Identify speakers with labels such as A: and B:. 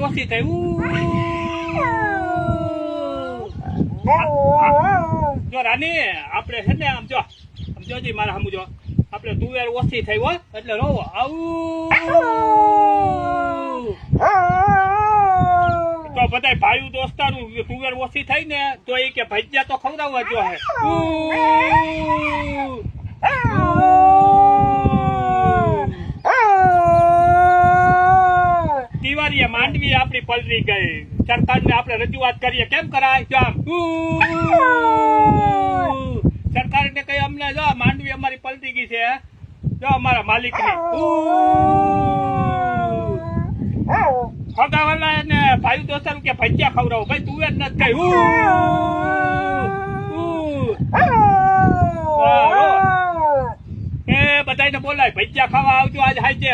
A: ઓછી થઈ જો રાની આપણે છે ને આમ જોજી મારા સામુ જો આપણે તુવેર ઓછી થઈ હો એટલે રોવો તો બધા ભાઈ દોસ્તારું તુવેર ઓછી થઈ ને તો એ કે ભજીયા તો ખવડાવવા જો હે દિવાળીએ માંડવી આપણી પલરી ગઈ સરકારને આપણે રજૂઆત કરીએ કેમ કરાય સરકારને કઈ અમને જો માંડવી અમારી પલટી ગઈ છે જો અમારા માલિક ની ફગાવાલા ને ભાઈ દોસ્ત કે ભજીયા ખવડાવો ભાઈ તું જ નથી કઈ એ બધાને બોલાય ભજીયા ખાવા આવજો આજ હાજે